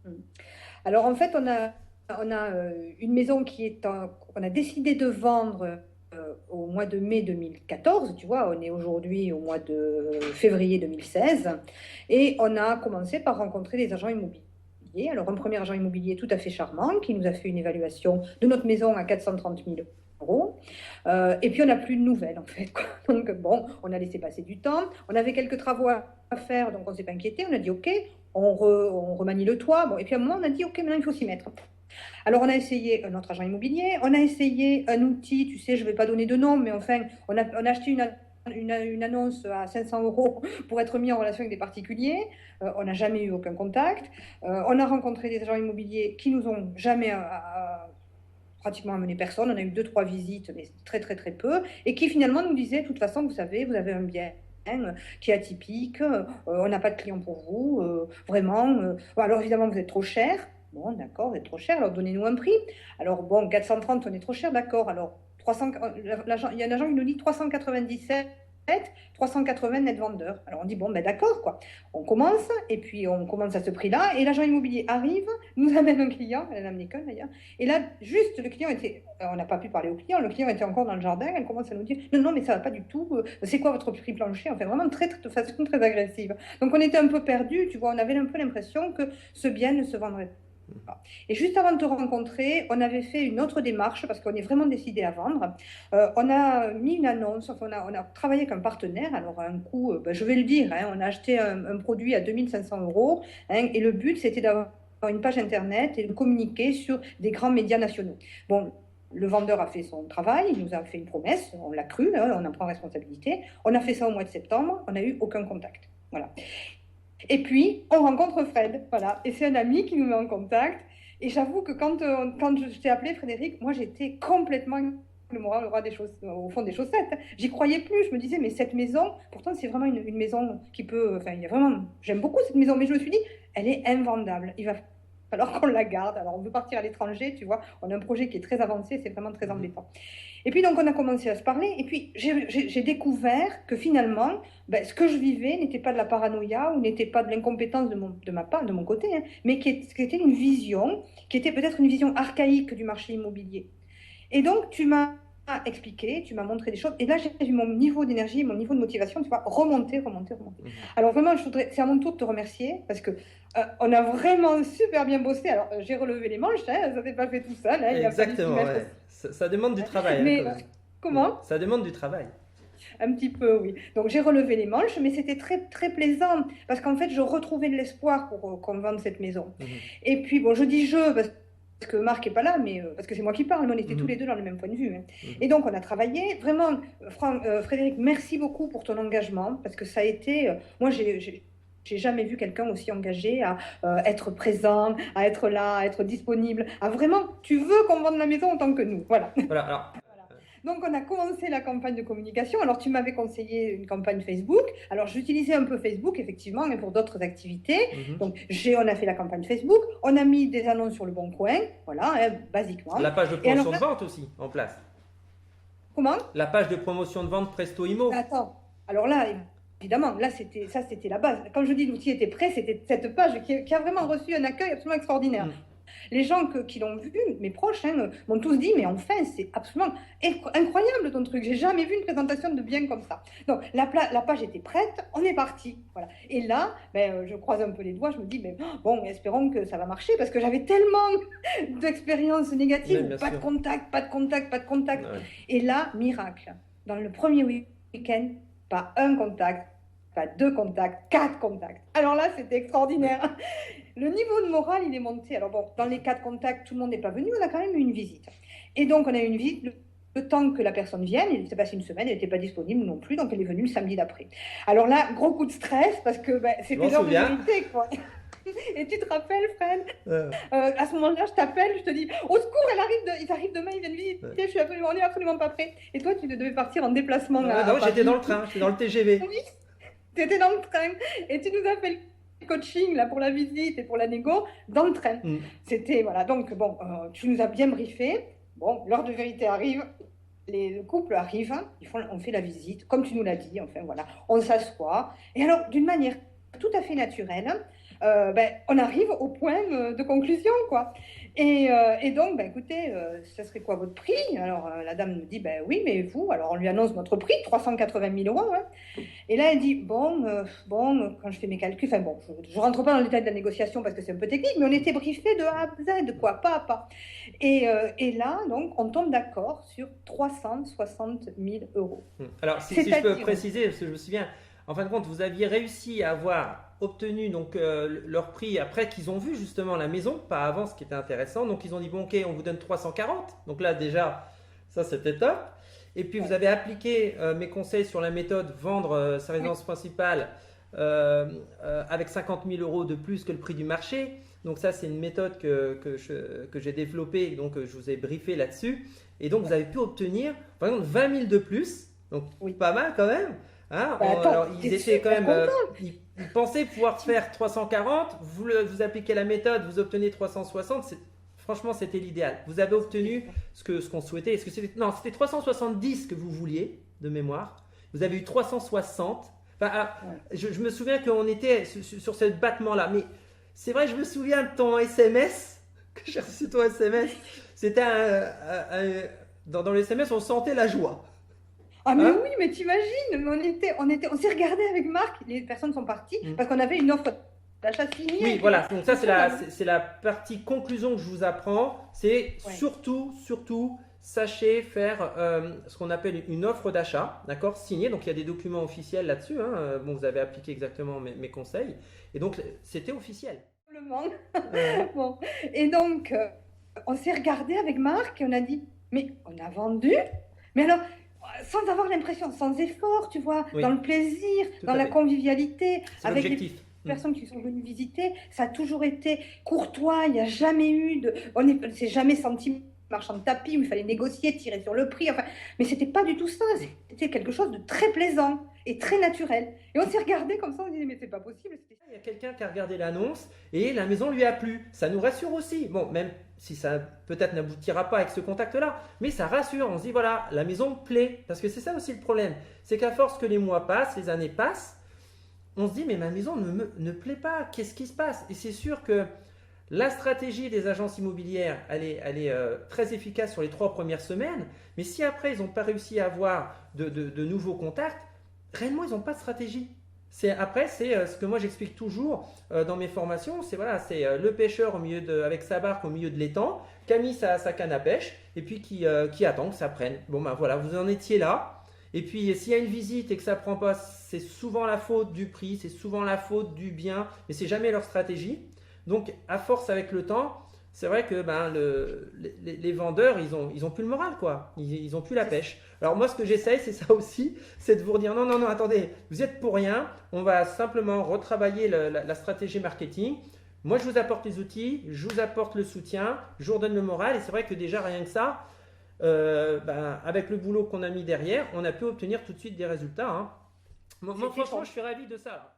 Mm. Alors en fait, on a une maison qu'on a décidé de vendre au mois de mai 2014, tu vois, on est aujourd'hui au mois de février 2016, et on a commencé par rencontrer des agents immobiliers. Alors un premier agent immobilier tout à fait charmant qui nous a fait une évaluation de notre maison à 430 000 euros. Et puis on n'a plus de nouvelles en fait, quoi. Donc bon, on a laissé passer du temps. On avait quelques travaux à faire, donc on ne s'est pas inquiété. On a dit ok, on remanie le toit. Bon, et puis à un moment, on a dit ok, maintenant il faut s'y mettre. Alors, on a essayé un autre agent immobilier, on a essayé un outil, tu sais, je ne vais pas donner de nom, mais enfin, on a acheté une annonce à 500 euros pour être mis en relation avec des particuliers. On n'a jamais eu aucun contact. On a rencontré des agents immobiliers qui nous ont jamais pratiquement amené personne. On a eu deux, trois visites, mais très, très, très peu. Et qui finalement nous disaient, de toute façon, vous savez, vous avez un bien qui est atypique, on n'a pas de client pour vous, vraiment. Alors évidemment, vous êtes trop cher. Bon, d'accord, vous êtes trop cher, alors donnez-nous un prix. Alors bon, 430, on est trop cher, d'accord. Alors 300, il y a un agent qui nous dit 397, 380 net vendeur. Alors on dit, bon, ben d'accord, quoi. On commence, et puis on commence à ce prix-là, et l'agent immobilier arrive, nous amène un client, elle en a amené qu'un d'ailleurs, et là, juste, le client était, on n'a pas pu parler au client, le client était encore dans le jardin, elle commence à nous dire, non, non, mais ça va pas du tout, c'est quoi votre prix plancher? Enfin, vraiment de façon très agressive. Donc on était un peu perdus, tu vois, on avait un peu l'impression que ce bien ne se vendrait pas. Et juste avant de te rencontrer, on avait fait une autre démarche parce qu'on est vraiment décidé à vendre. On a mis une annonce, enfin, on a travaillé avec un partenaire. Alors, à un coût, ben, je vais le dire, hein, on a acheté un produit à 2500 euros, hein, et le but, c'était d'avoir une page internet et de communiquer sur des grands médias nationaux. Bon, le vendeur a fait son travail, il nous a fait une promesse, on l'a cru, hein, on en prend responsabilité. On a fait ça au mois de septembre, on n'a eu aucun contact. Voilà. Et puis, on rencontre Fred, voilà. Et c'est un ami qui nous met en contact. Et j'avoue que quand je t'ai appelé, Frédéric, moi, j'étais complètement le moral, le roi des choses, au fond des chaussettes. J'y croyais plus. Je me disais, mais cette maison, pourtant, c'est vraiment une maison qui peut. Enfin, il y a vraiment. J'aime beaucoup cette maison, mais je me suis dit, elle est invendable. Il va falloir qu'on la garde. Alors, on veut partir à l'étranger, tu vois. On a un projet qui est très avancé, c'est vraiment très embêtant. Et puis donc on a commencé à se parler, et puis j'ai découvert que finalement, ben, ce que je vivais n'était pas de la paranoïa ou n'était pas de l'incompétence de ma part, de mon côté, hein, mais qui était une vision, qui était peut-être une vision archaïque du marché immobilier. Et donc tu m'as expliqué, tu m'as montré des choses, et là j'ai vu mon niveau d'énergie, mon niveau de motivation, tu vois, remonter, remonter, remonter. Mhm. Alors vraiment, c'est à mon tour de te remercier, parce que on a vraiment super bien bossé. Alors j'ai relevé les manches, hein, ça s'est pas fait tout seul, hein, il a fallu s'y Exactement, mettre ouais. aussi. Ça demande du travail, hein, Mais quand même. comment? Ça demande du travail. Un petit peu, oui. Donc j'ai relevé les manches, mais c'était très très plaisant parce qu'en fait je retrouvais de l'espoir pour qu'on vende cette maison. Mhm. Et puis bon, je dis je parce que Marc est pas là, mais parce que c'est moi qui parle, mais on était tous les Mhm. deux dans le même point de vue, hein. Mhm. Et donc on a travaillé. Vraiment, Frédéric, merci beaucoup pour ton engagement parce que ça a été, moi j'ai jamais vu quelqu'un aussi engagé à être présent, à être là, à être disponible, à vraiment, tu veux qu'on vende la maison autant que nous. Voilà. Voilà, alors. Donc, on a commencé la campagne de communication. Alors, tu m'avais conseillé une campagne Facebook. Alors, j'utilisais un peu Facebook, effectivement, mais pour d'autres activités. Mhm. Donc, on a fait la campagne Facebook. On a mis des annonces sur le Bon Coin. Voilà, hein, basiquement. La page de Et alors promotion de là, vente aussi, en place. comment? La page de promotion de vente Presto Imo. Attends. Alors là, évidemment, là, c'était la base. Quand je dis l'outil était prêt, c'était cette page qui a vraiment reçu un accueil absolument extraordinaire. Mhm. Les gens qui l'ont vu, mes proches, hein, m'ont tous dit, mais enfin, c'est absolument incroyable ton truc. J'ai jamais vu une présentation de bien comme ça. Donc, la page était prête, on est parti. Voilà. Et là, ben, je croise un peu les doigts, je me dis, mais, bon, espérons que ça va marcher, parce que j'avais tellement d'expériences Oui, négatives, bien pas de sûr. contact, pas de contact, pas de contact. Ouais. Et là, miracle. Dans le premier week-end, pas un contact, pas deux contacts, quatre contacts. Alors là, c'était extraordinaire. Le niveau de morale, il est monté. Alors bon, dans les quatre contacts, tout le monde n'est pas venu, on a quand même eu une visite. Et donc, on a eu une visite le temps que la personne vienne. Il s'est passé une semaine, elle n'était pas disponible non plus, donc elle est venue le samedi d'après. Alors là, gros coup de stress, parce que ben, Je m'en c'était l'heure de souviens. vérité, quoi. Et tu te rappelles, Fred, Euh, à ce moment-là, je t'appelle, je te dis, au secours, ils arrivent demain, ils viennent ouais. visiter, on est absolument pas prêt. Et toi, tu devais partir en déplacement à Non, j'étais dans Paris. le train, j'étais dans le TGV. Oui, tu étais dans le train et tu nous as fait le coaching là, pour la visite et pour la négo dans le train. Mm. C'était, voilà, donc bon, tu nous as bien briefé. Bon, l'heure de vérité arrive, le couple arrive, on fait la visite, comme tu nous l'as dit, enfin voilà, on s'assoit. Et alors, d'une manière tout à fait naturelle, on arrive au point de conclusion, quoi. Et donc, écoutez, ça serait quoi votre prix? Alors, la dame me dit, oui, mais vous? Alors, on lui annonce notre prix, 380 000 euros, hein. Et là, elle dit, bon, quand je fais mes calculs, enfin bon, je ne rentre pas dans le détail de la négociation parce que c'est un peu technique, mais on était briefé de A à Z, quoi, pas à pas. Et là, donc, on tombe d'accord sur 360 000 euros. Alors, si je peux préciser, parce que je me souviens, en fin de compte, vous aviez réussi à avoir obtenu donc, leur prix après qu'ils ont vu justement la maison, pas avant, ce qui était intéressant. Donc, ils ont dit, bon, ok, on vous donne 340. Donc là, déjà, ça, c'était top. Et puis, vous avez appliqué mes conseils sur la méthode vendre sa résidence principale avec 50 000 euros de plus que le prix du marché. Donc ça, c'est une méthode que j'ai développée, donc je vous ai briefé là-dessus. Et donc, vous avez pu obtenir, par exemple, 20 000 de plus. Donc, pas mal quand même. Hein. Alors, ils étaient quand même, ils pensaient pouvoir faire 340. Vous appliquez la méthode, vous obtenez 360. Franchement, c'était l'idéal. Vous avez obtenu ce qu'on souhaitait. Non, c'était 370 que vous vouliez de mémoire. Vous avez eu 360. Enfin, je me souviens qu'on était sur ce battement-là. Mais c'est vrai, je me souviens de ton SMS, que j'ai reçu ton SMS. C'était dans le SMS, on sentait la joie. Ah mais oui, mais t'imagines, on s'est regardé avec Marc, les personnes sont parties parce qu'on avait une offre d'achat signée. Oui, voilà, donc ça c'est la partie conclusion que je vous apprends. C'est surtout, sachez faire ce qu'on appelle une offre d'achat, d'accord, signée. Donc il y a des documents officiels là-dessus. Hein. Bon, vous avez appliqué exactement mes conseils. Et donc c'était officiel. Bon. Et donc on s'est regardé avec Marc et on a dit, mais on a vendu. Mais alors, sans avoir l'impression, sans effort, tu vois, dans le plaisir, dans la convivialité, avec les personnes qui sont venues visiter, ça a toujours été courtois, il n'y a jamais eu on ne s'est jamais senti marchand de tapis où il fallait négocier, tirer sur le prix, enfin, mais c'était pas du tout ça, c'était quelque chose de très plaisant et très naturel. Et on s'est regardé comme ça, on disait mais c'est pas possible. Il y a quelqu'un qui a regardé l'annonce et la maison lui a plu. Ça nous rassure aussi. Bon, même si ça peut-être n'aboutira pas avec ce contact-là, mais ça rassure. On se dit voilà, la maison me plaît. Parce que c'est ça aussi le problème. C'est qu'à force que les mois passent, les années passent, on se dit mais ma maison ne plaît pas. Qu'est-ce qui se passe? Et c'est sûr que la stratégie des agences immobilières, elle est très efficace sur les 3 premières semaines. Mais si après, ils n'ont pas réussi à avoir de nouveaux contacts, réellement, ils n'ont pas de stratégie. Après, c'est ce que moi j'explique toujours dans mes formations. C'est le pêcheur avec sa barque au milieu de l'étang, qui a mis sa canne à pêche et puis qui attend que ça prenne. Bon, voilà, vous en étiez là. Et puis, s'il y a une visite et que ça ne prend pas, c'est souvent la faute du prix, c'est souvent la faute du bien, mais c'est jamais leur stratégie. Donc, à force avec le temps, c'est vrai que les vendeurs, ils ont plus le moral, quoi. Ils ont plus la pêche. Alors moi, ce que j'essaye, c'est ça aussi, c'est de vous redire non, attendez, vous êtes pour rien. On va simplement retravailler la stratégie marketing. Moi, je vous apporte les outils, je vous apporte le soutien, je vous redonne le moral. Et c'est vrai que déjà, rien que ça, avec le boulot qu'on a mis derrière, on a pu obtenir tout de suite des résultats. Hein. Moi, franchement, je suis ravi de ça.